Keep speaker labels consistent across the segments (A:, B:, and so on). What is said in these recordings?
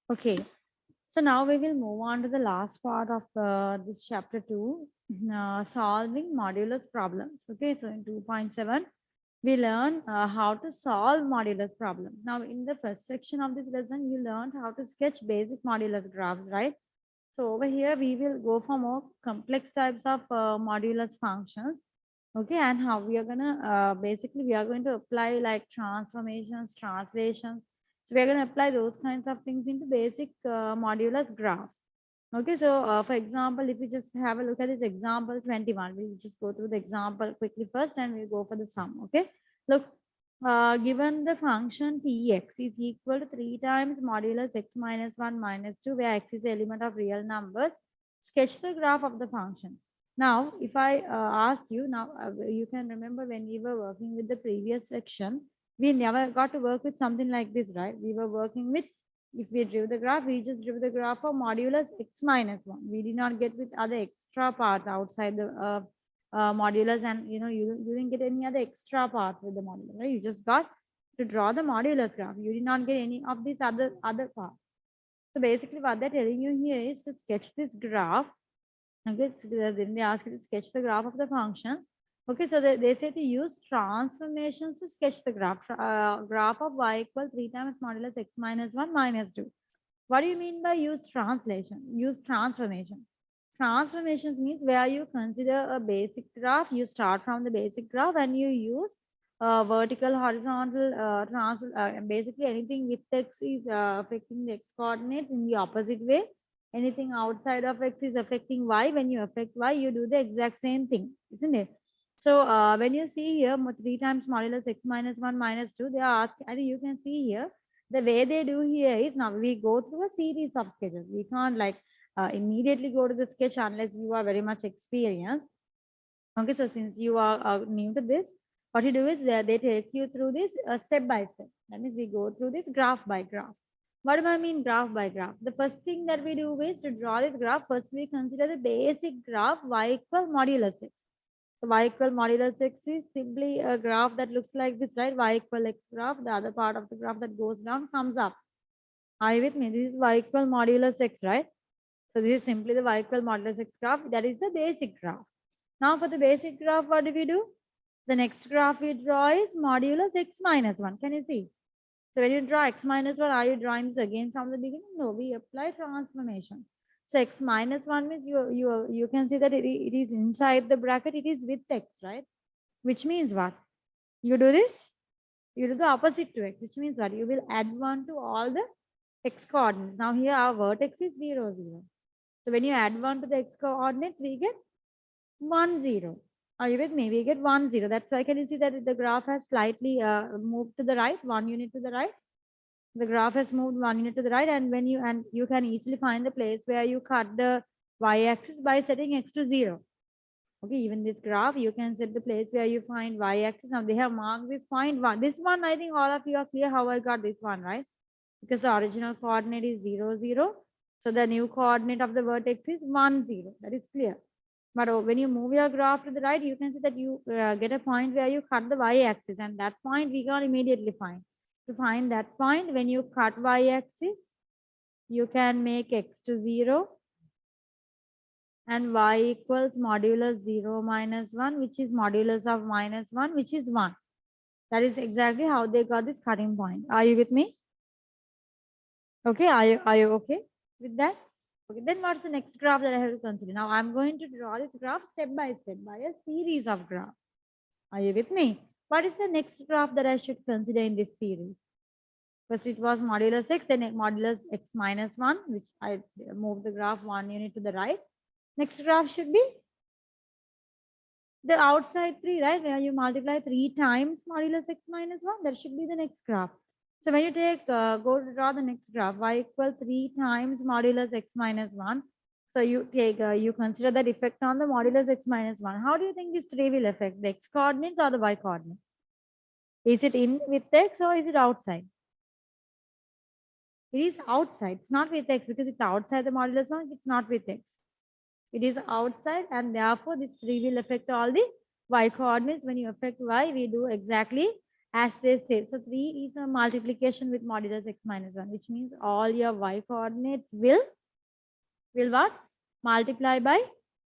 A: Okay, so now we will move on to the last part of this chapter 2, solving modulus problems. Okay, so in 2.7, we learn how to solve modulus problems. Now, in the first section of this lesson, you learned how to sketch basic modulus graphs, right? So over here, we will go for more complex types of modulus functions. Okay, and how we are gonna basically we are going to apply like transformations, translations. So we are going to apply those kinds of things into basic modulus graphs. Okay, so for example, if we just have a look at this example 21, we'll just go through the example quickly first and we'll go for the sum. Okay, look, given the function Tx is equal to 3 times modulus x minus 1 minus 2, where x is the element of real numbers, sketch the graph of the function. Now, if I ask you, now you can remember when we were working with the previous section, we never got to work with something like this, right? We were working with, if we drew the graph, we just drew the graph of modulus x minus 1. We did not get with other extra parts outside the modulus, and you didn't get any other extra part with the modulus, right? You just got to draw the modulus graph. You did not get any of these other parts. So basically what they're telling you here is to sketch this graph. Okay, so then they ask you to sketch the graph of the function. Okay, so they say to use transformations to sketch the graph. Graph of y equal 3 times modulus x minus 1 minus 2. What do you mean by use translation? Use transformations. Transformations means where you consider a basic graph, you start from the basic graph and you use vertical, horizontal, basically anything with x is affecting the x coordinate in the opposite way. Anything outside of x is affecting y. When you affect y, you do the exact same thing, isn't it? So when you see here 3 times modulus x minus 1 minus 2, they are asking, I think you can see here, the way they do here is now we go through a series of sketches. We can't like immediately go to the sketch unless you are very much experienced. Okay, so since you are new to this, what you do is they take you through this step by step. That means we go through this graph by graph. What do I mean graph by graph? The first thing that we do is to draw this graph. First, we consider the basic graph y equal modulus x. So y equal modulus x is simply a graph that looks like this, right? Y equal x graph. The other part of the graph that goes down comes up. Are you with me? This is y equal modulus x, right? So this is simply the y equal modulus x graph. That is the basic graph. Now for the basic graph, what do we do? The next graph we draw is modulus x minus 1. Can you see? So when you draw x minus 1, are you drawing this again from the beginning? No, we apply transformation. So x minus 1 means you can see that it is inside the bracket, it is with x, right? Which means what? You do this, you do the opposite to x, which means what? You will add 1 to all the x coordinates. Now here our vertex is 0, 0. So when you add 1 to the x coordinates, we get 1, 0. Are you with me? We get 1, 0. That's why can you see that the graph has slightly moved to the right, 1 unit to the right. The graph has moved 1 unit to the right, and when you can easily find the place where you cut the y-axis by setting x to 0. Okay, even this graph, you can set the place where you find y-axis. Now they have marked this point 1. This one, I think all of you are clear how I got this one, right? Because the original coordinate is 0, 0. So the new coordinate of the vertex is 1, 0. That is clear. But when you move your graph to the right, you can see that you get a point where you cut the y-axis, and that point we can immediately find. To find that point, when you cut y-axis, you can make x to 0 and y equals modulus 0 minus 1, which is modulus of minus 1, which is 1. That is exactly how they got this cutting point. Are you with me? Okay, are you okay with that? Okay, then what's the next graph that I have to consider? Now I'm going to draw this graph step by a series of graphs. Are you with me? What is the next graph that I should consider in this series? First it was modulus x, then modulus x minus 1, which I moved the graph 1 unit to the right. Next graph should be the outside 3, right? Where you multiply 3 times modulus x minus 1. That should be the next graph. So when you take, go to draw the next graph, y equal 3 times modulus x minus 1. So you take, you consider that effect on the modulus x minus 1. How do you think this 3 will affect the x coordinates or the y coordinates? Is it in with x or is it outside? It is outside. It's not with x because it's outside the modulus 1. It's not with x. It is outside, and therefore this 3 will affect all the y coordinates. When you affect y, we do exactly as they say. So 3 is a multiplication with modulus x minus 1, which means all your y coordinates will what? Multiply by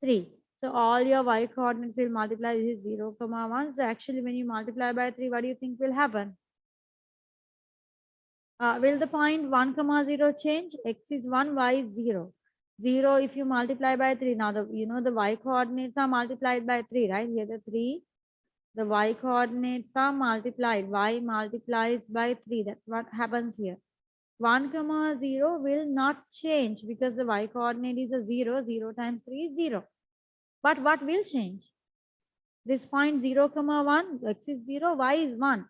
A: 3. So all your y coordinates will multiply. This is 0, 1. So actually when you multiply by 3, what do you think will happen? Will the point 1, 0 change? X is 1, y is 0. 0 if you multiply by 3. Now the y coordinates are multiplied by 3, right? Here the 3. The y coordinates are multiplied. Y multiplies by 3. That's what happens here. 1, 0 will not change because the y coordinate is a 0. 0 times 3 is 0. But what will change? This point 0, 1, x is 0, y is 1.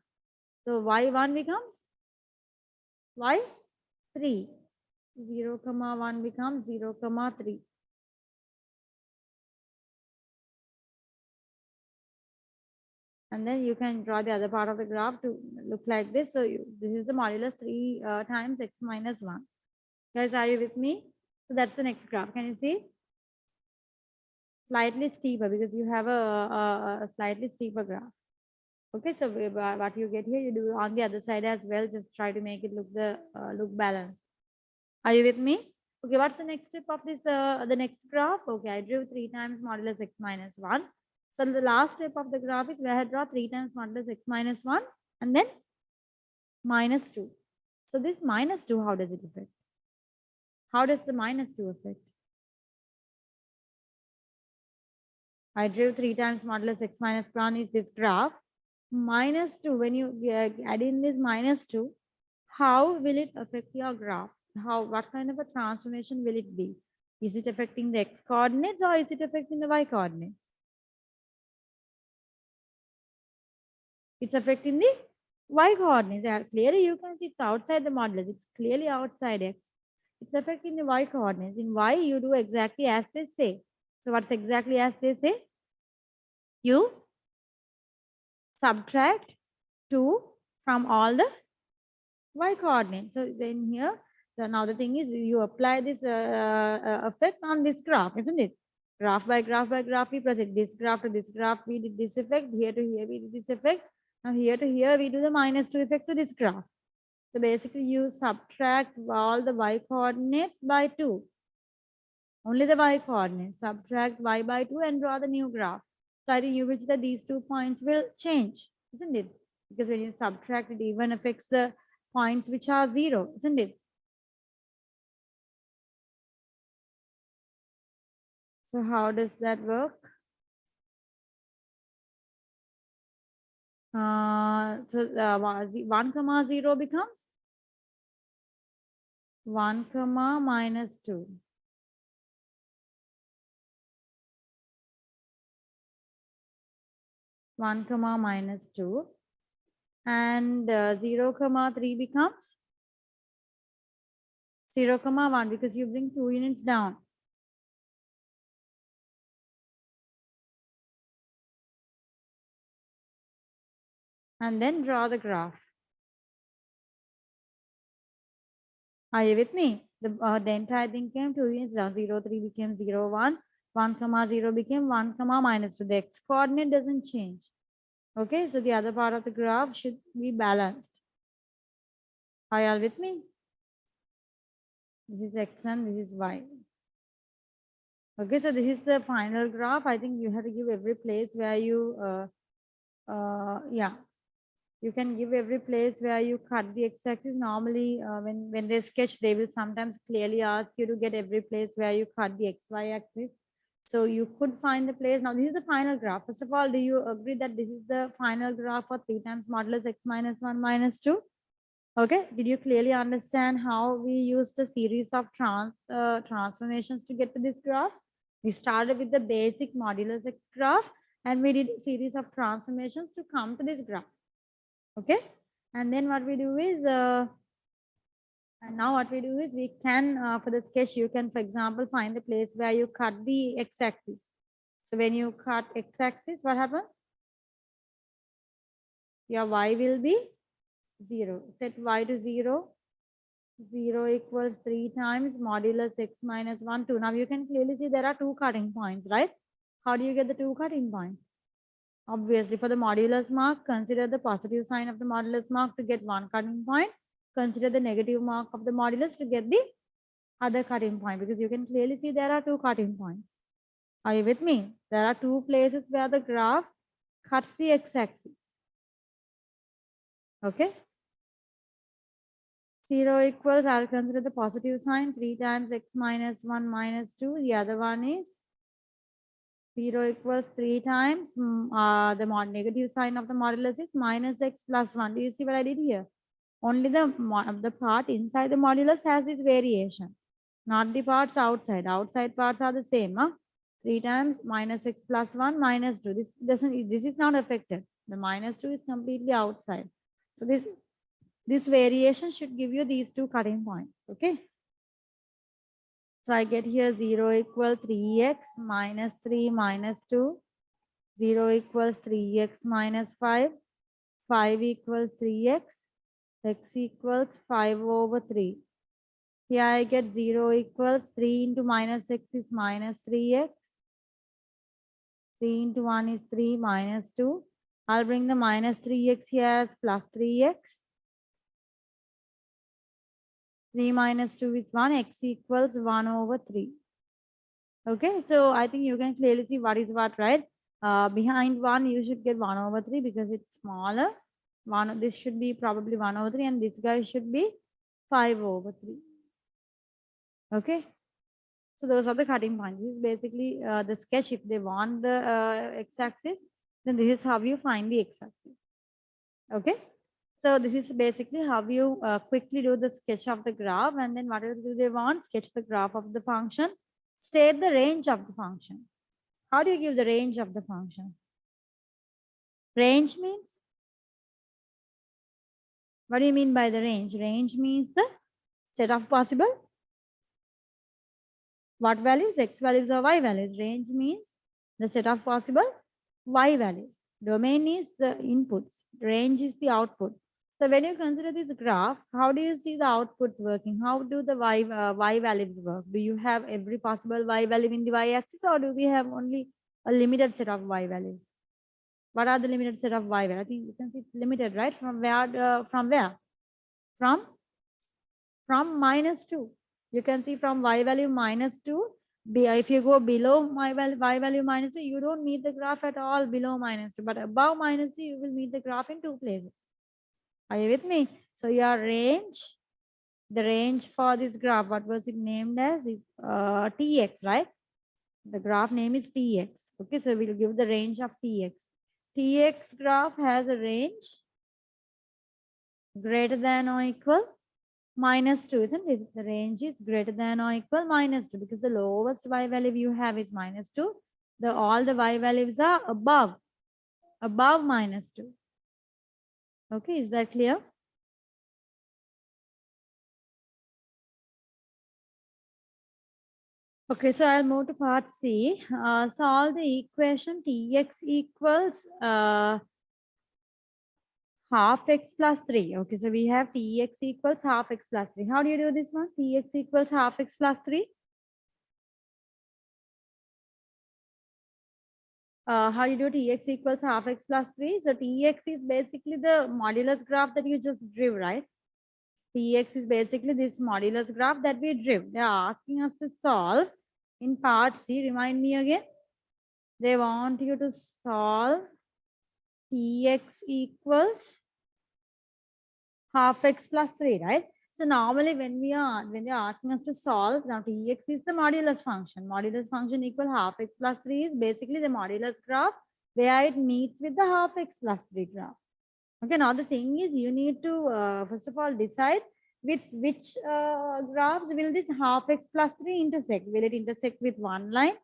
A: So y1 becomes y3. 0, 1 becomes 0, 3. And then you can draw the other part of the graph to look like this. So this is the modulus 3 times x minus 1. Guys, are you with me? So that's the next graph. Can you see? Slightly steeper because you have a slightly steeper graph. Okay, so what you get here, you do on the other side as well. Just try to make it look balanced. Are you with me? Okay, what's the next step of this? The next graph. Okay, I drew 3 times modulus x minus 1. So the last step of the graph is where I draw 3 times modulus x minus 1 and then minus 2. So this minus 2, how does it affect? How does the minus 2 affect? I drew 3 times modulus x minus 1 is this graph. Minus 2, when you add in this minus 2, how will it affect your graph? What kind of a transformation will it be? Is it affecting the x coordinates or is it affecting the y coordinates? It's affecting the y coordinates. Clearly, you can see it's outside the modulus. It's clearly outside x. It's affecting the y coordinates. In y, you do exactly as they say. So what's exactly as they say? You subtract 2 from all the y coordinates. So then here, so now the thing is you apply this effect on this graph, isn't it? Graph by graph by graph, we present this graph to this graph, we did this effect, here to here, we did this effect. Now here to here, we do the minus 2 effect to this graph. So basically you subtract all the y coordinates by 2. Only the y coordinates. Subtract y by 2 and draw the new graph. So I think you will see that these 2 points will change, isn't it? Because when you subtract, it even affects the points which are 0, isn't it? So how does that work? So 1, 0 becomes 1, minus 2. 1, minus 2. And 0, 3 becomes 0, 1 because you bring 2 units down. And then draw the graph. Are you with me? The entire thing came 2 units down. 0, 3 became 0, 1. 1, 0 became 1, minus 2. The x coordinate doesn't change. Okay, so the other part of the graph should be balanced. Are you all with me? This is x and this is y. Okay, so this is the final graph. I think you have to give every place where you, you can give every place where you cut the x-axis. Normally, when they sketch, they will sometimes clearly ask you to get every place where you cut the xy axis. So you could find the place. Now, this is the final graph. First of all, do you agree that this is the final graph for 3 times modulus x minus 1 minus 2? Okay, did you clearly understand how we used a series of transformations to get to this graph? We started with the basic modulus x graph and we did a series of transformations to come to this graph. Okay, and then what we do is, we can, for the sketch, you can, for example, find the place where you cut the x-axis. So when you cut x-axis, what happens? Your y will be 0. Set y to 0. 0 equals 3 times modulus x minus 1, 2. Now you can clearly see there are 2 cutting points, right? How do you get the 2 cutting points? Obviously, for the modulus mark, consider the positive sign of the modulus mark to get one cutting point. Consider the negative mark of the modulus to get the other cutting point, because you can clearly see there are two cutting points. Are you with me? There are two places where the graph cuts the x-axis. Okay. 0 equals, I'll consider the positive sign, 3 times x minus 1 minus 2. The other one is 0 equals 3 times the negative sign of the modulus is minus x plus 1. Do you see what I did here? Only the part inside the modulus has this variation, not the parts outside. Outside parts are the same. 3 times minus x plus 1 minus 2. This is not affected. The minus 2 is completely outside. So this variation should give you these two cutting points. Okay. So I get here 0 equals 3x minus 3 minus 2. 0 equals 3x minus 5. 5 equals 3x. X equals 5 over 3. Here I get 0 equals 3 into minus x is minus 3x. 3 into 1 is 3 minus 2. I'll bring the minus 3x here as plus 3x. 3 minus 2 is 1. X equals 1 over 3. Okay, so I think you can clearly see what is what, right? Behind 1, you should get 1 over 3 because it's smaller. This should be probably 1 over 3 and this guy should be 5 over 3. Okay. So those are the cutting points. This is basically the sketch. If they want the x-axis, then this is how you find the x-axis. Okay. So this is basically how you quickly do the sketch of the graph, and then whatever do they want, sketch the graph of the function, state the range of the function. How do you give the range of the function? Range means? What do you mean by the range? Range means the set of possible what values? X values or y values. Range means the set of possible y values. Domain is the inputs. Range is the output. So when you consider this graph, how do you see the outputs working? How do the y values work? Do you have every possible y value in the y-axis, or do we have only a limited set of y values? What are the limited set of y values? I think you can see it's limited, right? From where? From minus 2. You can see from y value minus 2. If you go below y value minus 2, you don't meet the graph at all below minus 2. But above minus 2, you will meet the graph in two places. Are you with me? So your range, the range for this graph, what was it named as? Is Tx, right? The graph name is Tx. Okay, so we'll give the range of Tx. Tx graph has a range greater than or equal minus 2, isn't it? The range is greater than or equal minus 2 because the lowest y value you have is minus 2. All the y values are above minus 2. Okay, is that clear? Okay, so I'll move to part C. Solve the equation Tx equals half x plus 3. Okay, so we have Tx equals half x plus 3. How do you do this one? Tx equals half x plus 3. How you do Tx equals half x plus 3? So Tx is basically the modulus graph that you just drew, right? Tx is basically this modulus graph that we drew. They are asking us to solve in part C. Remind me again. They want you to solve Tx equals half x plus 3, right? So normally when they're asking us to solve, now Tx is the modulus function. Modulus function equal half x plus 3 is basically the modulus graph where it meets with the half x plus 3 graph. Okay, now the thing is you need to first of all decide with which graphs will this half x plus 3 intersect. Will it intersect with one line,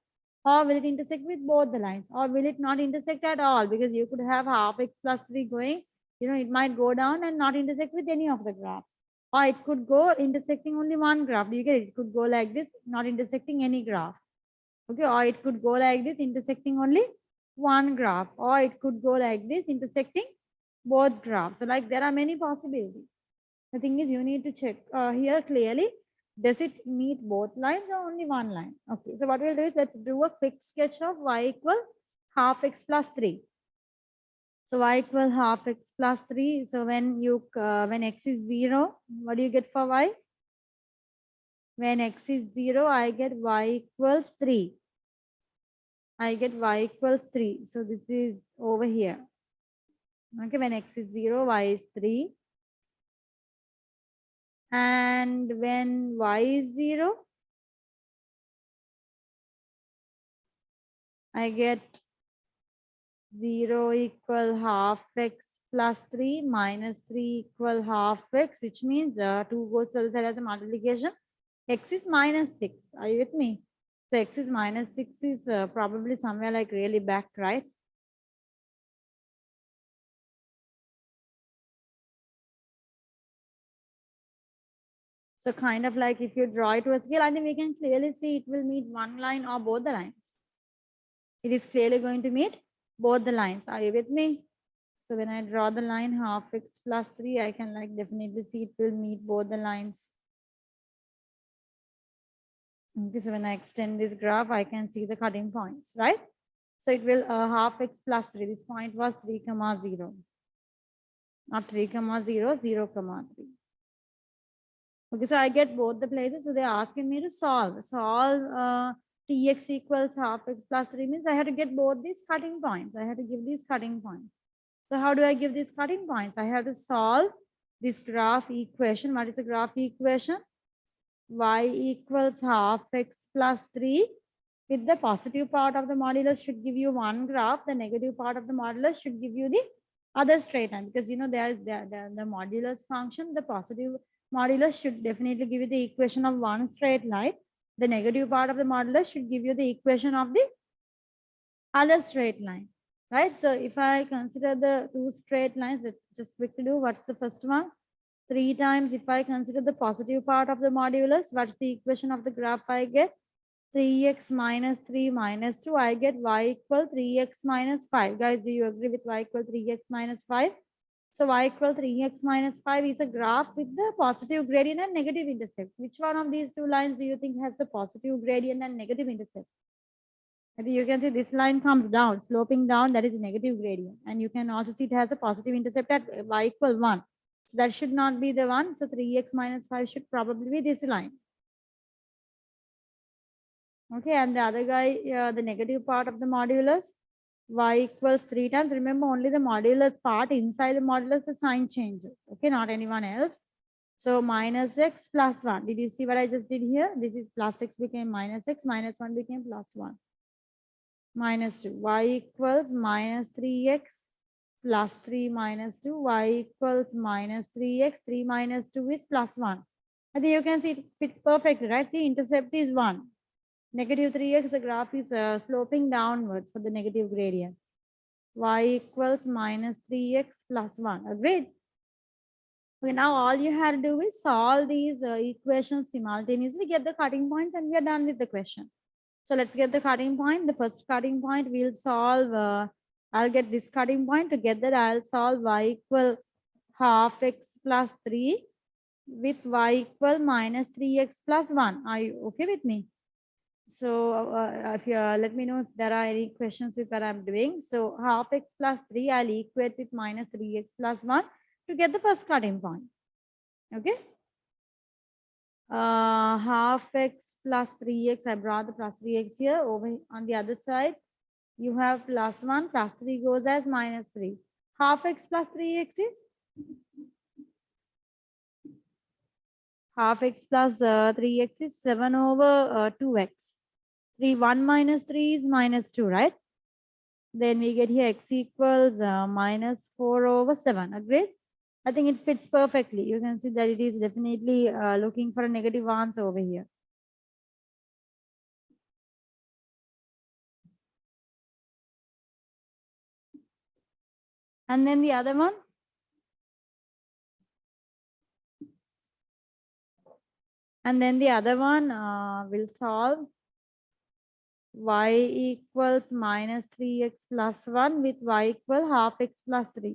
A: or will it intersect with both the lines, or will it not intersect at all? Because you could have half x plus 3 going, it might go down and not intersect with any of the graphs. Or it could go intersecting only one graph. Do you get it? It could go like this, not intersecting any graph. Okay, or it could go like this, intersecting only one graph. Or it could go like this, intersecting both graphs. So like there are many possibilities. The thing is you need to check here clearly. Does it meet both lines or only one line? Okay, so what we'll do is let's do a quick sketch of y equal half x plus 3. So y equal half x plus 3. So when x is 0, what do you get for y? When x is 0, I get y equals 3. I get y equals 3. So this is over here. Okay, when x is 0, y is 3. And when y is 0, I get 0 equal half x plus 3 minus 3 equal half x, which means 2 goes to the other side as a multiplication. X is minus 6. Are you with me? So x is minus 6 is probably somewhere like really back, right? So kind of like if you draw it to a scale, I think we can clearly see it will meet one line or both the lines. It is clearly going to meet both the lines. Are you with me? So when I draw the line half x plus 3, I can like definitely see it will meet both the lines. Okay, so when I extend this graph, I can see the cutting points, right? So it will half x plus 3. This point was 3 comma 0. Not 3 comma 0, 0 comma 3. Okay, so I get both the places. So they're asking me to solve. Solve tx equals half x plus 3 means I have to get both these cutting points. I have to give these cutting points. So how do I give these cutting points? I have to solve this graph equation. What is the graph equation? Y equals half x plus 3 with the positive part of the modulus should give you one graph. The negative part of the modulus should give you the other straight line, because you know there's the modulus function. The positive modulus should definitely give you the equation of one straight line. The negative part of the modulus should give you the equation of the other straight line, right? So if I consider the two straight lines, let's just quickly do what's the first one. 3 times, if I consider the positive part of the modulus, what's the equation of the graph I get? 3x minus 3 minus 2, I get y equal 3x minus 5. Guys, do you agree with y equal 3x minus 5? So y equal 3x minus 5 is a graph with the positive gradient and negative intercept. Which one of these two lines do you think has the positive gradient and negative intercept? Maybe you can see this line comes down, sloping down, that is negative gradient. And you can also see it has a positive intercept at y equal 1. So that should not be the one. So 3x minus 5 should probably be this line. Okay, and the other guy, the negative part of the modulus, y equals 3 times. Remember, only the modulus part, inside the modulus, the sign changes. Okay, not anyone else. So minus x plus 1. Did you see what I just did here? This is plus x became minus x, minus 1 became plus 1. Minus 2. Y equals minus 3x plus 3 minus 2. Y equals minus 3x. 3 minus 2 is plus 1. I think you can see it fits perfectly, right? See, intercept is 1. Negative 3x, the graph is sloping downwards for the negative gradient. Y equals minus 3x plus 1. Agreed? Okay, now all you have to do is solve these equations simultaneously, get the cutting points, and we are done with the question. So let's get the cutting point. The first cutting point we'll solve. I'll get this cutting point. Together, I'll solve y equal half x plus 3 with y equal minus 3x plus 1. Are you okay with me? So if you let me know if there are any questions with what I'm doing. So half x plus 3, I'll equate with minus 3x plus 1 to get the first cutting point. Okay. Half x plus 3x, I brought the plus 3x here. Over on the other side, you have plus 1, plus 3 goes as minus 3. Half x plus 3x is? Half x plus 3x is 7 over 2x. 1 minus 3 is minus 2, right? Then we get here x equals minus 4 over 7. Agreed? I think it fits perfectly. You can see that it is definitely looking for a negative answer over here. And then the other one? And then the other one will solve y equals minus 3x plus 1 with y equal half x plus 3.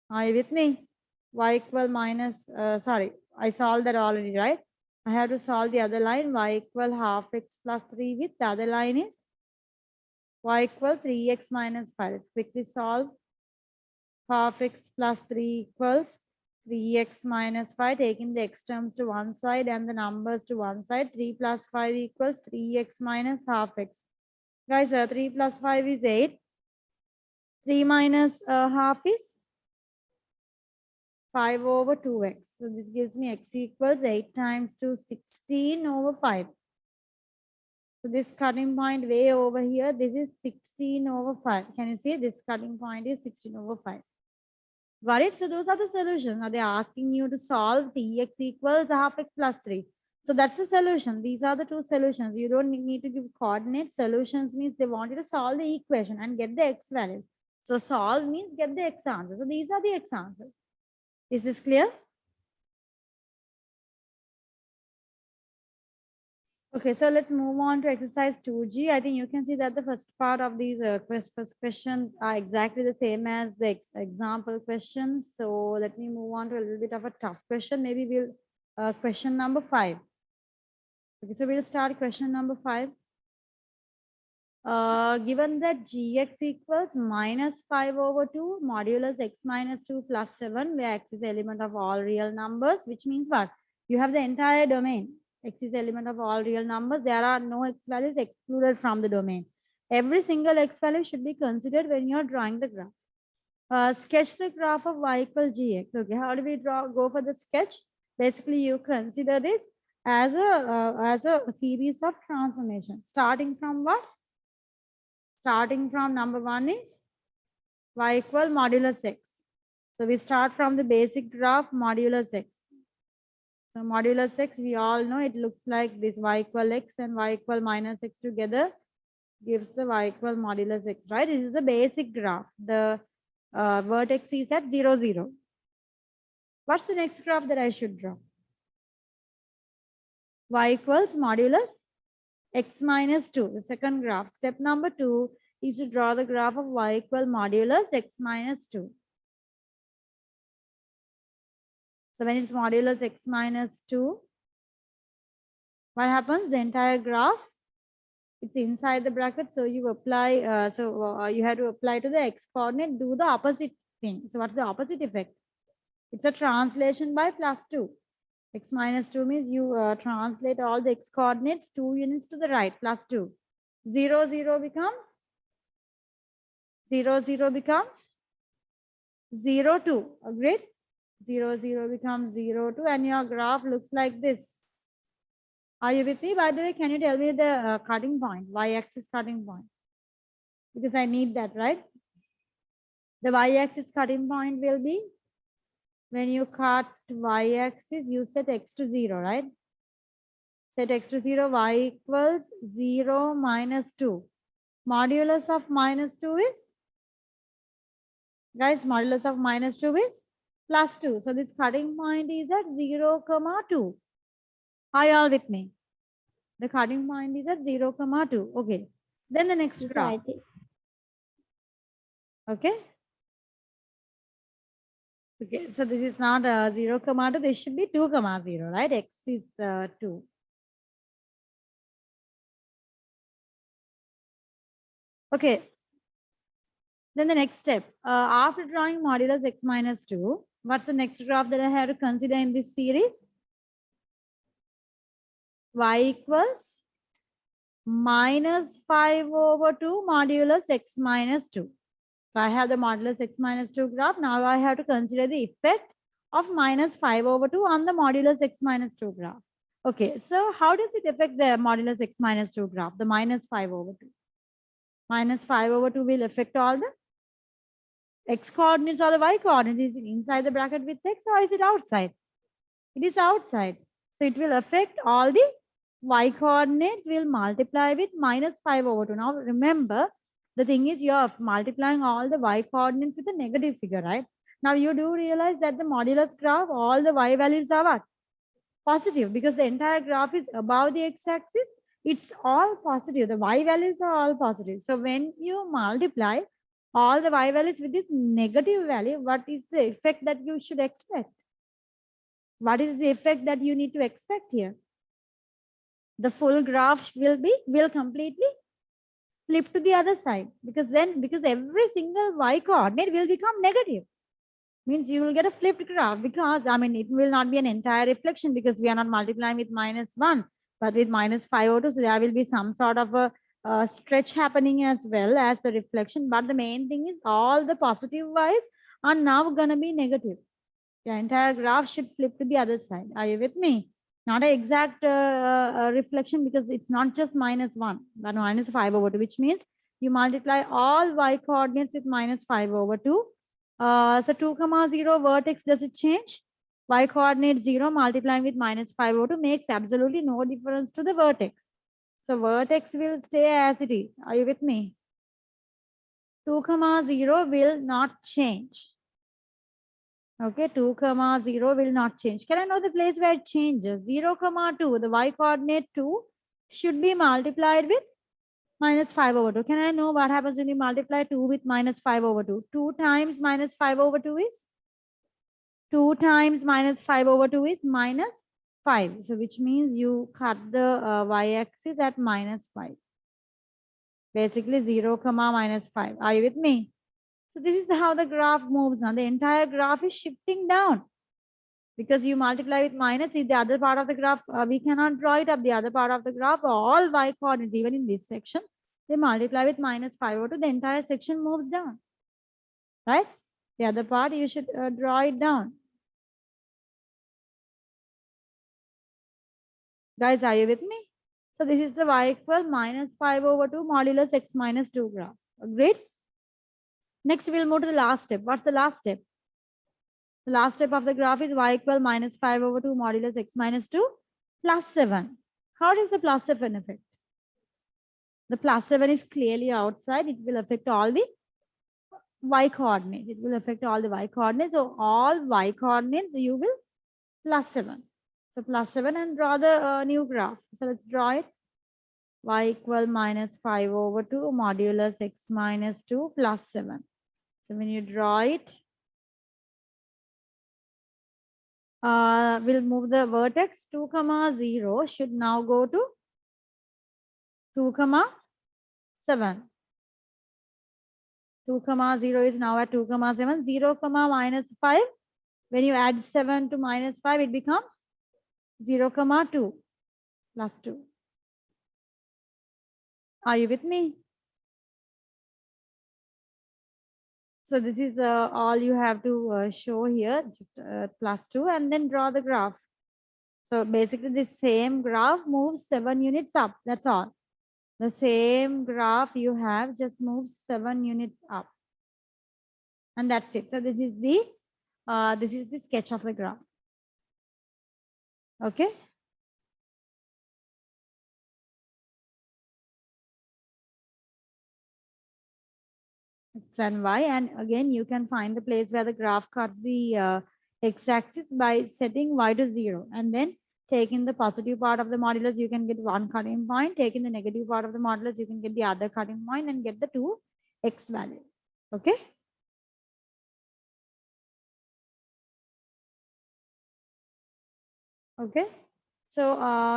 A: Are you with me? Y equal minus, sorry, I solved that already, right? I have to solve the other line, y equal half x plus 3 with the other line is y equal 3x minus 5. Let's quickly solve. half x plus 3 equals 3x minus 5, taking the x terms to one side and the numbers to one side. 3 plus 5 equals 3x minus half x. Guys, 3 plus 5 is 8. 3 minus half is 5 over 2x. So this gives me x equals 8 times 2, 16 over 5. So this cutting point way over here, this is 16 over 5. Can you see this cutting point is 16 over 5? Got it? So those are the solutions. Now they're asking you to solve Tx equals half x plus 3. So that's the solution. These are the two solutions. You don't need to give coordinates. Solutions means they want you to solve the equation and get the x values. So solve means get the x answer. So these are the x answers. Is this clear? Okay, so let's move on to exercise 2G. I think you can see that the first part of these first questions are exactly the same as the example questions. So let me move on to a little bit of a tough question. Maybe we'll question number 5. Okay, so we'll start question number 5. Given that gx equals minus 5 over 2 modulus x minus 2 plus 7, where x is element of all real numbers, which means what? You have the entire domain. X is element of all real numbers. There are no x values excluded from the domain. Every single x value should be considered when you're drawing the graph. Sketch the graph of y equals gx. Okay, how do we go for the sketch? Basically, you consider this as a series of transformations. Starting from what? Starting from number 1 is y equal modulus x. So we start from the basic graph modulus x. So modulus x, we all know it looks like this y equal x and y equal minus x together gives the y equal modulus x, right? This is the basic graph. The vertex is at 0, 0. What's the next graph that I should draw? Y equals modulus x minus 2, the second graph. Step number 2 is to draw the graph of y equal modulus x minus 2. So when it's modulus x minus 2, what happens? The entire graph, it's inside the bracket. So you apply, you have to apply to the x coordinate, do the opposite thing. So what's the opposite effect? It's a translation by plus 2. X minus 2 means you translate all the x coordinates 2 units to the right, plus 2. 0, 0 becomes 0, 0 becomes 0, 2. Agreed? 0, 0 becomes 0, 2, and your graph looks like this. Are you with me? By the way, can you tell me the cutting point, y-axis cutting point? Because I need that, right? The y-axis cutting point will be when you cut y-axis, you set x to 0, right? Set x to 0, y equals 0 minus 2. Modulus of minus 2 is? Guys, modulus of minus 2 is plus 2. So this cutting point is at 0, 2. Are you all with me? The cutting point is at 0, 2. Okay. Then the next graph. Okay. Okay. So this is not 0, 2. This should be 2, 0, right? X is 2. Okay. Then the next step. After drawing modulus x minus 2, what's the next graph that I have to consider in this series? Y equals minus 5 over 2 modulus x minus 2. So I have the modulus x minus 2 graph. Now I have to consider the effect of minus 5 over 2 on the modulus x minus 2 graph. Okay, so how does it affect the modulus x minus 2 graph, the minus 5 over 2? Minus 5 over 2 will affect all the x coordinates or the y coordinates. Is it inside the bracket with x or is it outside? It is outside. So it will affect all the y coordinates will multiply with minus 5 over 2. Now remember, the thing is you're multiplying all the y coordinates with a negative figure, right? Now you do realize that the modulus graph, all the y values are what? Positive, because the entire graph is above the x-axis. It's all positive. The y values are all positive. So when you multiply all the y values with this negative value, what is the effect that you should expect? What is the effect that you need to expect here? The full graph will completely flip to the other side, because every single y coordinate will become negative. Means you will get a flipped graph because, I mean, it will not be an entire reflection because we are not multiplying with -1, but with -502. So there will be some sort of a stretch happening as well as the reflection. But the main thing is all the positive Y's are now going to be negative. The entire graph should flip to the other side. Are you with me? Not an exact reflection because it's not just -1, but -5/2, which means you multiply all y coordinates with -5/2. So 2, 0 vertex, does it change? Y coordinate 0 multiplying with -5/2 makes absolutely no difference to the vertex. So vertex will stay as it is. Are you with me? 2, 0 will not change. Okay, 2, 0 will not change. Can I know the place where it changes? 0, 2, the y coordinate 2 should be multiplied with -5/2. Can I know what happens when you multiply 2 with -5/2? 2 times -5/2 is? 2 times -5/2 is -5. So which means you cut the y-axis at -5. Basically 0, -5. Are you with me? So this is how the graph moves now. The entire graph is shifting down. Because you multiply with minus, the other part of the graph, we cannot draw it up. The other part of the graph, all y coordinates, even in this section, they multiply with -5/2. The entire section moves down. Right? The other part, you should draw it down. Guys, are you with me? So this is the y equal -5/2 modulus x minus 2 graph. Agreed? Next, we'll move to the last step. What's the last step? The last step of the graph is y equal -5/2 modulus x minus 2 plus 7. How does the plus 7 affect? The plus 7 is clearly outside. It will affect all the y coordinates. It will affect all the y coordinates. So all y coordinates, you will plus 7. So plus 7 and draw the new graph. So let's draw it. Y equal -5/2 modulus x minus 2 plus 7. So when you draw it, we'll move the vertex 2, 0 should now go to 2, 7. 2, 0 is now at 2, 7. 0, -5. When you add 7 to -5, it becomes 0, 2 plus 2. Are you with me? So this is all you have to show here, just plus 2, and then draw the graph. So basically the same graph moves 7 units up. That's all. The same graph you have just moves 7 units up. And that's it. So this is the sketch of the graph. Okay. X and Y, and again you can find the place where the graph cuts the x-axis by setting y to 0, and then taking the positive part of the modulus, you can get one cutting point. Taking the negative part of the modulus, you can get the other cutting point and get the two x values. Okay. Okay. So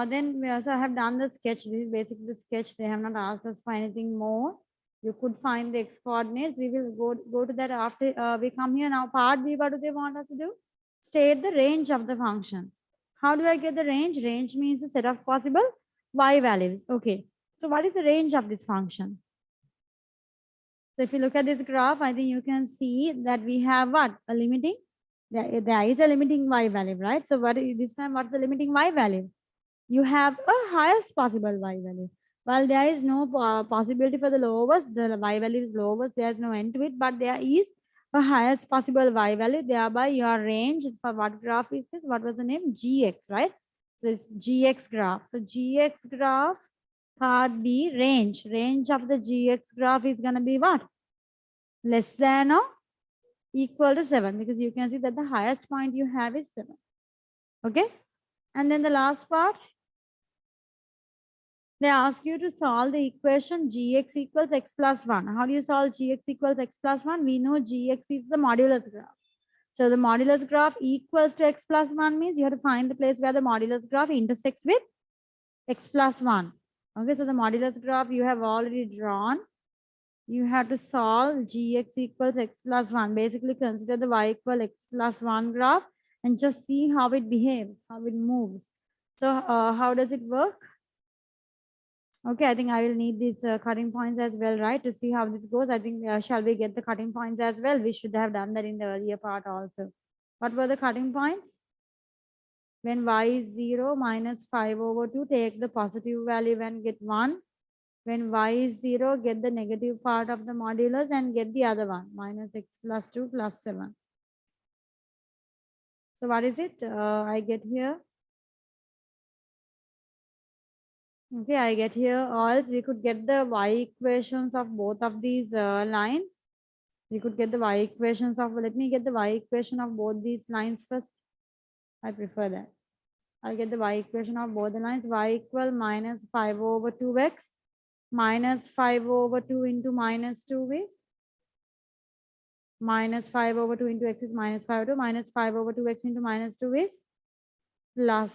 A: then we also have done the sketch. This is basically the sketch. They have not asked us for anything more. You could find the x coordinates. We will go to that after we come here. Now part B, what do they want us to do? State the range of the function. How do I get the range? Range means the set of possible y values. Okay. So what is the range of this function? So if you look at this graph, I think you can see that we have what? A limiting. There is a limiting y value, right? So what is this time? What's the limiting y value? You have a highest possible y value. Well, there is no possibility for the lowest. The y value is lowest. There is no end to it, but there is a highest possible y value. Thereby, your range for what graph is this? What was the name? Gx, right? So it's Gx graph. So Gx graph part B range. Range of the Gx graph is going to be what? Less than or equal to 7, because you can see that the highest point you have is 7. Okay. And then the last part, they ask you to solve the equation Gx equals x plus 1. How do you solve Gx equals x plus 1? We know Gx is the modulus graph. So the modulus graph equals to x plus 1 means you have to find the place where the modulus graph intersects with x plus 1. Okay, so the modulus graph you have already drawn. You have to solve gx equals x plus 1. Basically, consider the y equal x plus 1 graph and just see how it behaves, how it moves. So how does it work? Okay, I think I will need these cutting points as well, right? To see how this goes. I think, shall we get the cutting points as well? We should have done that in the earlier part also. What were the cutting points? When y is 0, minus 5 over 2, take the positive value and get 1. When y is 0, get the negative part of the modulus and get the other one, minus x plus 2 plus 7. So what is it? I get here. Okay, I get here. Or else we could get the y equations of both of these lines. We could get the y equations of, let me get the y equation of both these lines first. I prefer that. I'll get the y equation of both the lines. Y equal minus 5 over 2x minus 5 over 2 into minus 2 is minus 5 over 2 into x is minus 5 over 2 minus 5 over 2x into minus 2 is plus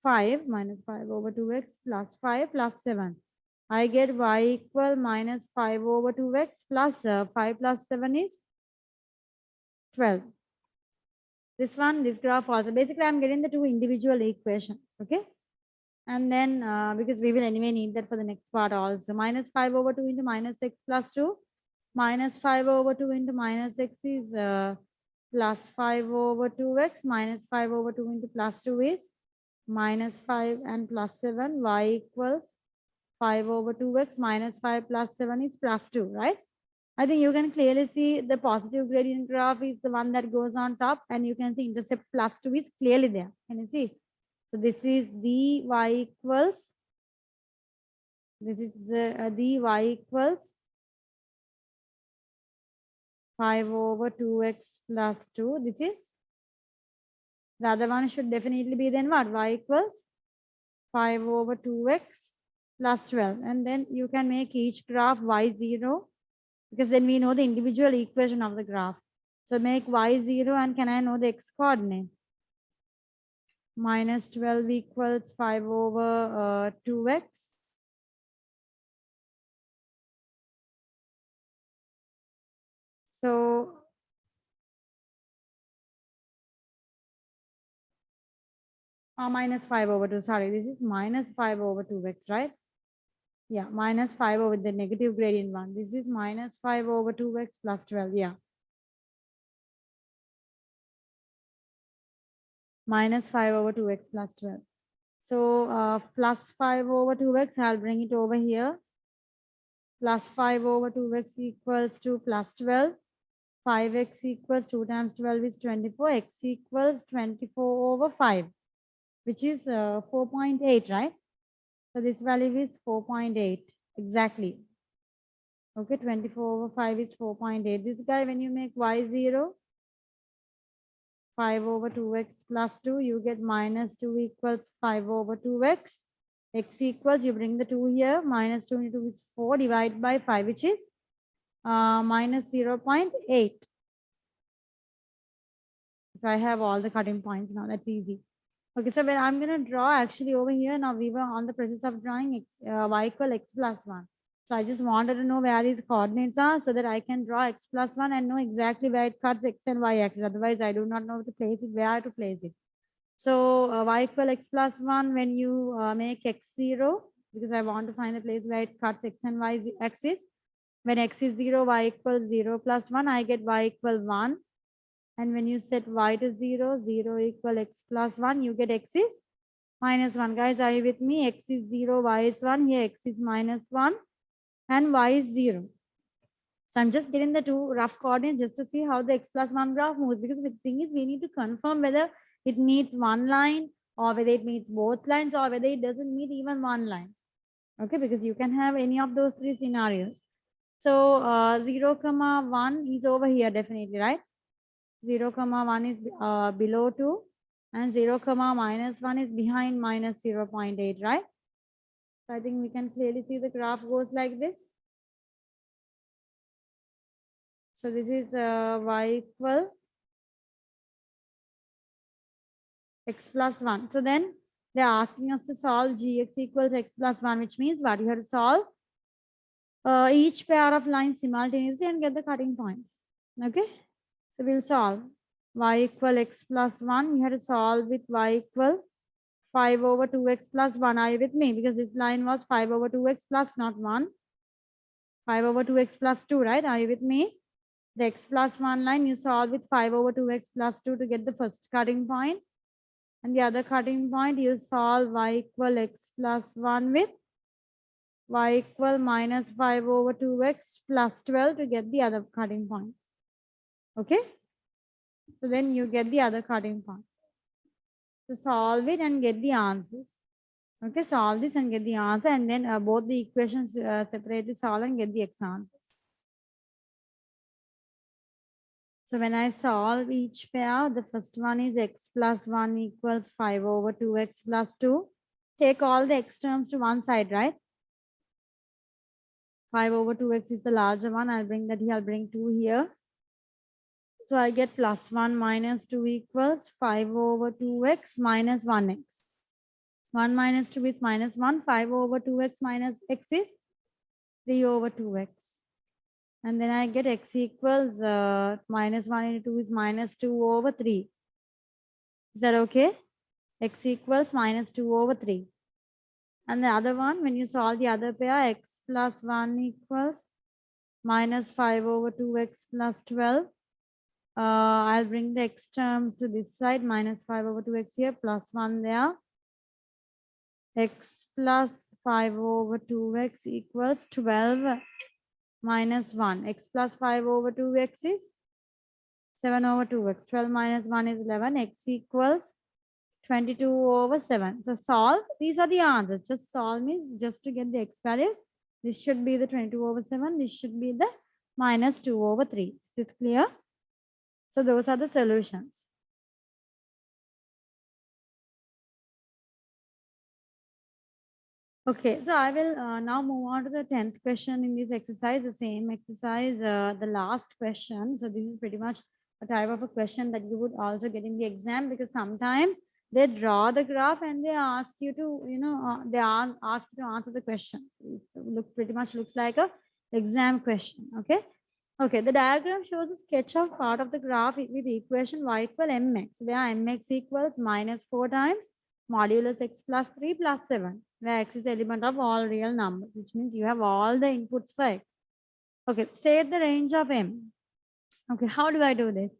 A: 5 minus 5 over 2x plus 5 plus 7. I get y equal minus 5 over 2x plus 5 plus 7 is 12. This one, this graph also. Basically, I'm getting the two individual equations. Okay. And then because we will anyway need that for the next part also. Minus 5 over 2 into minus x plus 2. Minus 5 over 2 into minus x is plus 5 over 2x. Minus 5 over 2 into plus 2 is minus 5 and plus 7. Y equals 5 over 2x minus 5 plus 7 is plus 2, right? I think you can clearly see the positive gradient graph is the one that goes on top, and you can see intercept plus 2 is clearly there. Can you see? So this is the y equals, this is the y equals 5 over 2x plus 2. This is, the other one should definitely be then what? Y equals 5 over 2x plus 12. And then you can make each graph y0, because then we know the individual equation of the graph. So make y0, and can I know the x coordinate? Minus 12 equals 5 over 2x. So minus 5 over 2, sorry, this is minus 5 over 2x, right? Yeah, minus 5 over the negative gradient one. This is minus 5 over 2x plus 12, yeah. Minus 5 over 2x plus 12. So plus 5 over 2x, I'll bring it over here. Plus 5 over 2x equals to plus 12. 5x equals 2 times 12 is 24. X equals 24 over 5, which is 4.8, right? So this value is 4.8 exactly. Okay, 24 over 5 is 4.8. This guy, when you make y0, 5 over 2x plus 2, you get minus 2 equals 5 over 2x. X equals, you bring the 2 here, minus 2 into 2 is 4, divided by 5, which is minus 0.8. So I have all the cutting points now. That's easy. Okay, so when I'm going to draw actually over here, now we were on the process of drawing x, y equal x plus 1. So I just wanted to know where these coordinates are so that I can draw x plus 1 and know exactly where it cuts x and y axis. Otherwise, I do not know to place it, where to place it. So y equal x plus 1, when you make x 0, because I want to find the place where it cuts x and y axis. When x is 0, y equals 0 plus 1, I get y equal 1. And when you set y to 0, 0 equal x plus 1, you get x is minus 1. Guys, are you with me? X is 0, y is 1. Here, x is minus 1 and y is 0. So I'm just getting the two rough coordinates just to see how the x plus 1 graph moves. Because the thing is, we need to confirm whether it meets one line or whether it meets both lines or whether it doesn't meet even one line. Okay, because you can have any of those three scenarios. So 0, comma 1 is over here definitely, right? 0, comma 1 is below 2 and 0, comma minus 1 is behind minus 0.8, right? So I think we can clearly see the graph goes like this. So this is y equal x plus 1. So then they're asking us to solve gx equals x plus 1, which means what? You have to solve each pair of lines simultaneously and get the cutting points. Okay, so we'll solve y equal x plus 1. We have to solve with y equal 5 over 2x plus 1. Are you with me? Because this line was 5 over 2x plus not 1. 5 over 2x plus 2, right? Are you with me? The x plus 1 line, you solve with 5 over 2x plus 2 to get the first cutting point. And the other cutting point, you solve y equal x plus 1 with y equal minus 5 over 2x plus 12 to get the other cutting point. Okay? So then you get the other cutting point. So solve it and get the answers. Okay, solve this and get the answer, and then both the equations separately solve and get the x answers. So when I solve each pair, the first one is x plus 1 equals 5 over 2x plus 2. Take all the x terms to one side, right? 5 over 2x is the larger one. I'll bring that here. I'll bring 2 here. So I get plus 1 minus 2 equals 5 over 2x minus 1x. 1 minus 2 is minus 1. 5 over 2x minus x is 3 over 2x. And then I get x equals minus 1 into 2 is minus 2 over 3. Is that okay? X equals minus 2 over 3. And the other one, when you solve the other pair, x plus 1 equals minus 5 over 2x plus 12. I'll bring the x terms to this side, minus 5 over 2x here, plus 1 there. X plus 5 over 2x equals 12 minus 1. X plus 5 over 2x is 7 over 2x. 12 minus 1 is 11. X equals 22 over 7. So solve. These are the answers. Just solve means just to get the x values. This should be the 22 over 7. This should be the minus 2 over 3. Is this clear? So those are the solutions. Okay, so I will now move on to the 10th question in this exercise, the same exercise, the last question. So this is pretty much a type of a question that you would also get in the exam, because sometimes they draw the graph and they ask you to, they ask you to answer the question. It pretty much looks like a exam question. Okay. Okay, the diagram shows a sketch of part of the graph with the equation y equal mx, where mx equals minus 4 times modulus x plus 3 plus 7, where x is element of all real numbers, which means you have all the inputs for x. Okay, state the range of m. Okay, how do I do this?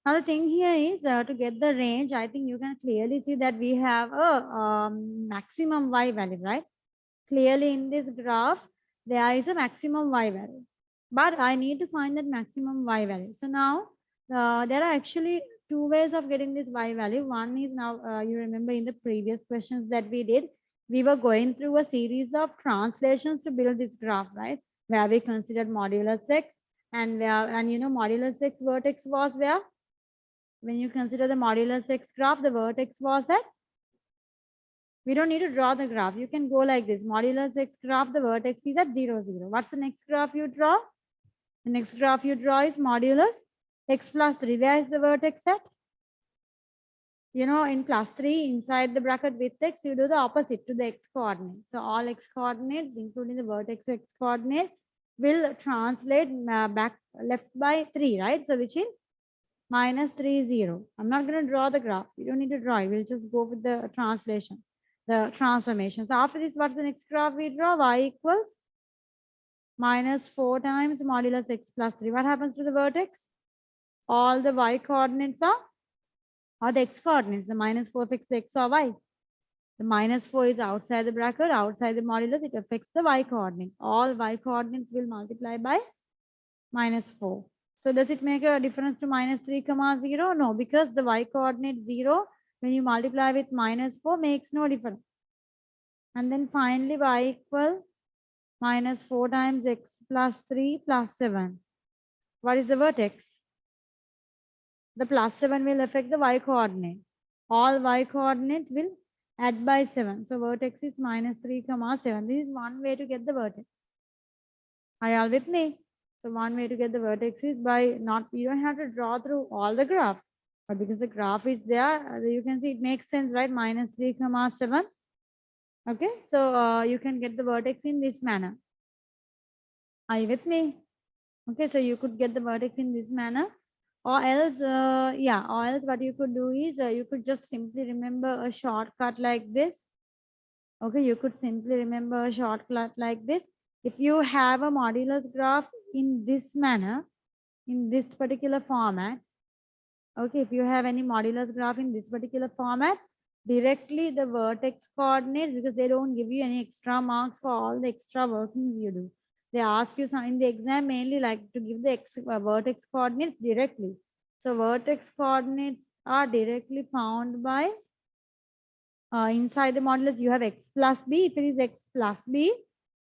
A: Now the thing here is to get the range, I think you can clearly see that we have a maximum y value, right? Clearly in this graph, there is a maximum y value, but I need to find that maximum y value. So now there are actually two ways of getting this y value. One is now, you remember in the previous questions that we did, we were going through a series of translations to build this graph, right? Where we considered modulus x, and modulus x vertex was where? When you consider the modulus x graph, the vertex was at, we don't need to draw the graph. You can go like this. Modulus x graph, the vertex is at 0, 0. What's the next graph you draw? The next graph you draw is modulus x plus 3. Where is the vertex at? In plus 3, inside the bracket with x, you do the opposite to the x coordinate. So all x coordinates, including the vertex x coordinate, will translate back left by 3, right? So which is minus 3, 0. I'm not going to draw the graph. You don't need to draw. We'll just go with the translation, the transformation. So after this, what's the next graph we draw? Y equals minus 4 times modulus x plus 3. What happens to the vertex? All the y coordinates are the x coordinates. The minus 4 affects the x or y. The minus 4 is outside the bracket, outside the modulus. It affects the y coordinates. All y coordinates will multiply by minus 4. So does it make a difference to minus 3 comma 0? No, because the y coordinate 0, when you multiply with minus 4, makes no difference. And then finally y equal minus 4 times x plus 3 plus 7. What is the vertex? The plus 7 will affect the y coordinate. All y coordinates will add by 7. So vertex is minus 3 comma 7. This is one way to get the vertex. Are you all with me? So one way to get the vertex is by not, you don't have to draw through all the graphs, but because the graph is there, you can see it makes sense, right? Minus 3 comma 7. Okay, so you can get the vertex in this manner. Are you with me? Okay, so you could get the vertex in this manner, or else, or else what you could do is you could just simply remember a shortcut like this. Okay, you could simply remember a shortcut like this. If you have a modulus graph in this manner, in this particular format, okay, if you have any modulus graph in this particular format, directly the vertex coordinates, because they don't give you any extra marks for all the extra workings you do. They ask you some in the exam mainly like to give the vertex coordinates directly. So vertex coordinates are directly found by inside the modulus. You have x plus b. If it is x plus b,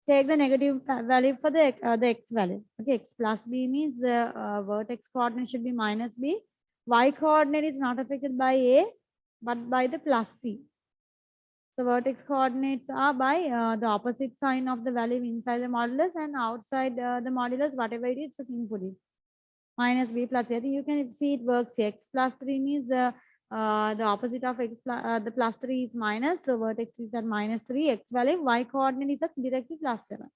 A: take the negative value for the x value. Okay, x plus b means the vertex coordinate should be minus b. Y coordinate is not affected by a, but by the plus c. The vertex coordinates are by the opposite sign of the value inside the modulus, and outside the modulus, whatever it is, just input it. Minus b plus c. I think you can see it works here. X plus 3 means the opposite of x plus, the plus 3 is minus. So vertex is at minus 3. X value, y coordinate is at directly plus 7.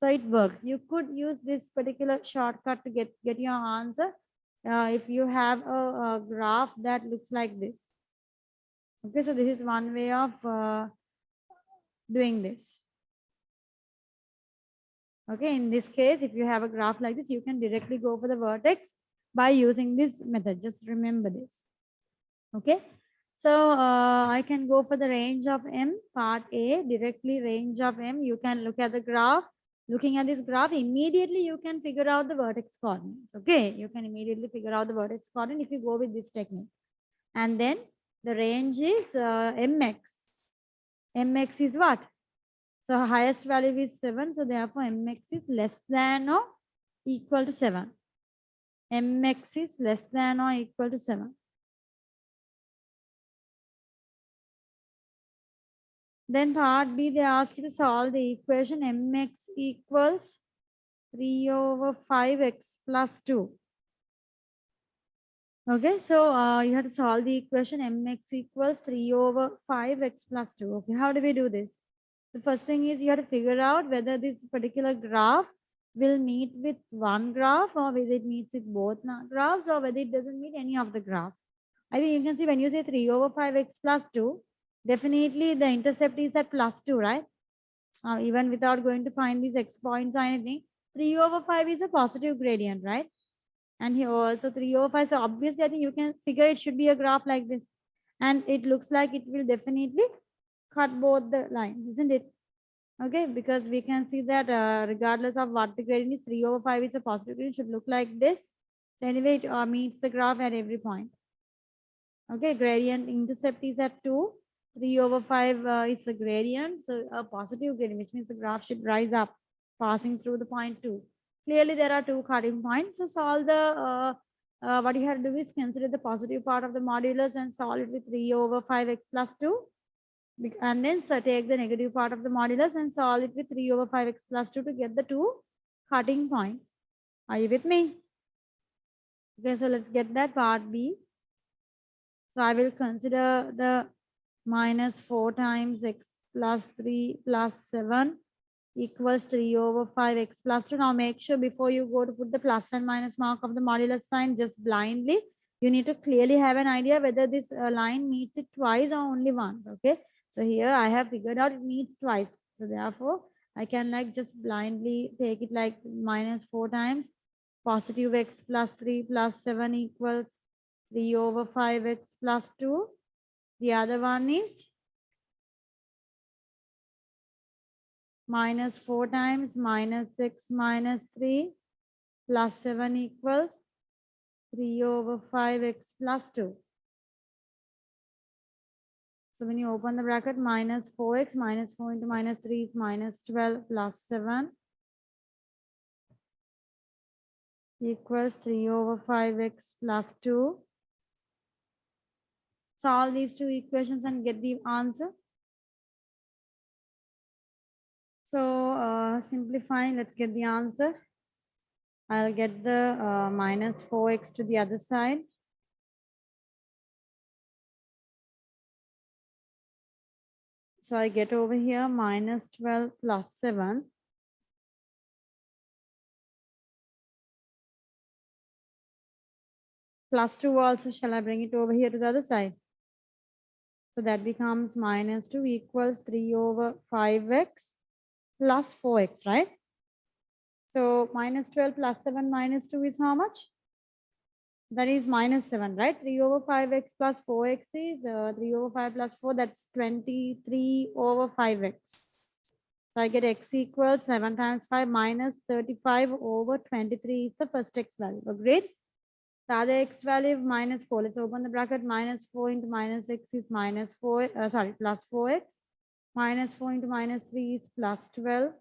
A: So it works. You could use this particular shortcut to get your answer if you have a graph that looks like this. Okay, so this is one way of doing this. Okay, in this case, if you have a graph like this, you can directly go for the vertex by using this method. Just remember this. Okay, so I can go for the range of M, part A, directly range of M. You can look at the graph. Looking at this graph, immediately you can figure out the vertex coordinates. Okay, you can immediately figure out the vertex coordinate if you go with this technique. And then the range is mx. Mx is what? So highest value is 7. So therefore mx is less than or equal to 7. Mx is less than or equal to 7. Then part B, they ask you to solve the equation mx equals 3 over 5x plus 2. Okay, so you have to solve the equation mx equals 3 over 5x plus 2. Okay, how do we do this? The first thing is you have to figure out whether this particular graph will meet with one graph or whether it meets with both graphs or whether it doesn't meet any of the graphs. I think you can see when you say 3 over 5x plus 2, definitely the intercept is at plus 2, right? Even without going to find these x points or anything, 3 over 5 is a positive gradient, right? And here also 3 over 5. So obviously, I think you can figure it should be a graph like this. And it looks like it will definitely cut both the lines, isn't it? Okay, because we can see that regardless of what the gradient is, 3 over 5 is a positive gradient, should look like this. So anyway, it meets the graph at every point. Okay, gradient intercept is at 2. 3 over 5 is the gradient. So a positive gradient, which means the graph should rise up, passing through the point 2. Clearly, there are two cutting points. So solve the, what you have to do is consider the positive part of the modulus and solve it with 3 over 5x plus 2. And then so take the negative part of the modulus and solve it with 3 over 5x plus 2 to get the two cutting points. Are you with me? Okay, so let's get that part B. So I will consider the minus 4 times x plus 3 plus 7 equals 3 over 5x plus 2. Now make sure before you go to put the plus and minus mark of the modulus sign, just blindly, you need to clearly have an idea whether this line meets it twice or only once. Okay, so here I have figured out it meets twice. So therefore, I can like just blindly take it like minus 4 times positive x plus 3 plus 7 equals 3 over 5x plus 2. The other one is minus 4 times minus x minus 3 plus 7 equals 3 over 5x plus 2. So when you open the bracket, minus 4x minus 4 into minus 3 is minus 12 plus 7 equals 3 over 5x plus 2. Solve these two equations and get the answer. So simplifying, let's get the answer. I'll get the minus 4x to the other side. So I get over here minus 12 plus 7 plus 2 also, shall I bring it over here to the other side? So that becomes minus 2 equals 3 over 5x plus 4x, right? So minus 12 plus 7 minus 2 is how much? That is minus 7, right? 3 over 5x plus 4x is 3 over 5 plus 4, that's 23 over 5x. So I get x equals 7 times 5 minus 35 over 23 is the first x value. Agreed? The other x value minus 4. Let's open the bracket. Minus 4 into minus x is minus 4, plus 4x. Minus 4 into minus 3 is plus 12.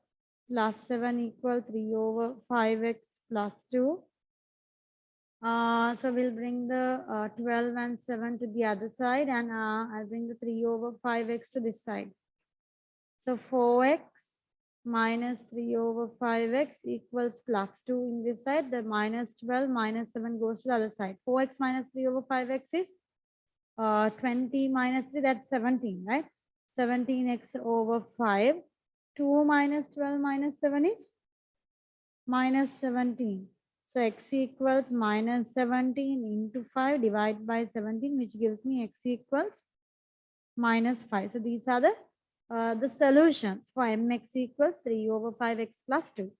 A: Plus 7 equal 3 over 5x plus 2. So we'll bring the 12 and 7 to the other side, and I'll bring the 3 over 5x to this side. So 4x minus 3 over 5x equals plus 2 in this side. The minus 12 minus 7 goes to the other side. 4x minus 3 over 5x is 20 minus 3, that's 17, right? 17x over 5. 2 minus 12 minus 7 is minus 17. So x equals minus 17 into 5 divided by 17, which gives me x equals minus 5. So these are the solutions for mx equals 3 over 5x plus 2.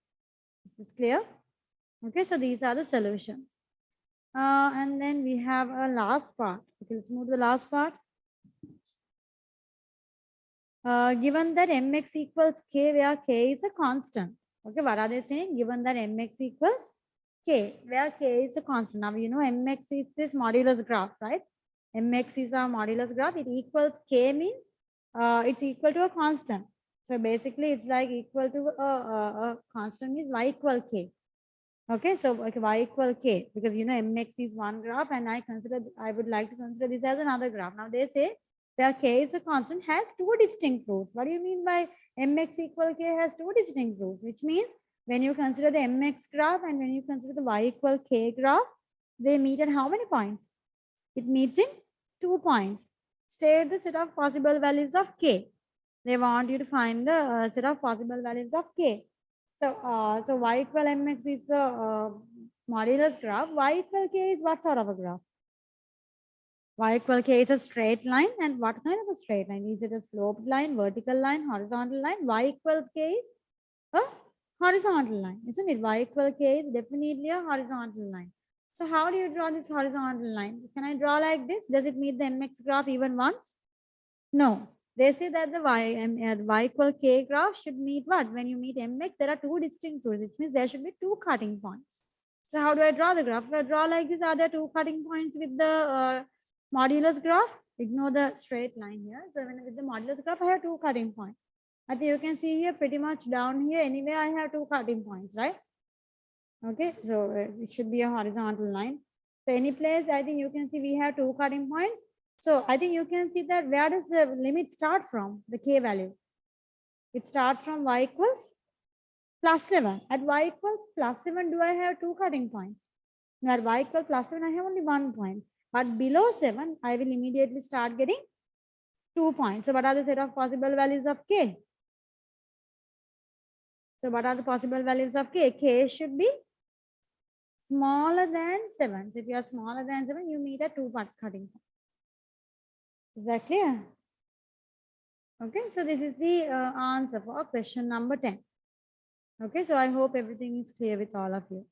A: This is clear? Okay, so these are the solutions. And then we have a last part. Okay, let's move to the last part. Given that mx equals k, where k is a constant. Okay, what are they saying? Given that mx equals k, where k is a constant. Now you know mx is this modulus graph, right? Mx is our modulus graph. It equals k means it's equal to a constant. So basically, it's like equal to a constant means y equal k. Okay, so okay, y equal k, because you know mx is one graph, and I would like to consider this as another graph. Now they say where k is a constant has two distinct roots. What do you mean by mx equal k has two distinct roots? Which means when you consider the mx graph and when you consider the y equal k graph, they meet at how many points? It meets in 2 points. State the set of possible values of k. They want you to find the set of possible values of k. So y equal mx is the modulus graph. Y equal k is what sort of a graph? Y equal k is a straight line. And what kind of a straight line? Is it a sloped line, vertical line, horizontal line? Y equals k is a horizontal line, isn't it? Y equal k is definitely a horizontal line. So how do you draw this horizontal line? Can I draw like this? Does it meet the mx graph even once? No. They say that the y equal k graph should meet what? When you meet mx, there are two distinct roots, which means there should be two cutting points. So how do I draw the graph? If I draw like this, are there two cutting points with the modulus graph? Ignore the straight line here. So when with the modulus graph, I have two cutting points. I think you can see here pretty much down here. Anyway, I have two cutting points, right? Okay, so it should be a horizontal line. So any place, I think you can see we have two cutting points. So I think you can see that where does the limit start from, the k value? It starts from y equals plus 7. At y equals plus 7, do I have two cutting points? Now at y equals plus 7, I have only 1 point. But below 7, I will immediately start getting 2 points. So what are the set of possible values of k? So what are the possible values of k? K should be smaller than 7. So if you are smaller than 7, you meet a 2-part cutting point. Is that clear? Okay, so this is the answer for question number 10. Okay, so I hope everything is clear with all of you.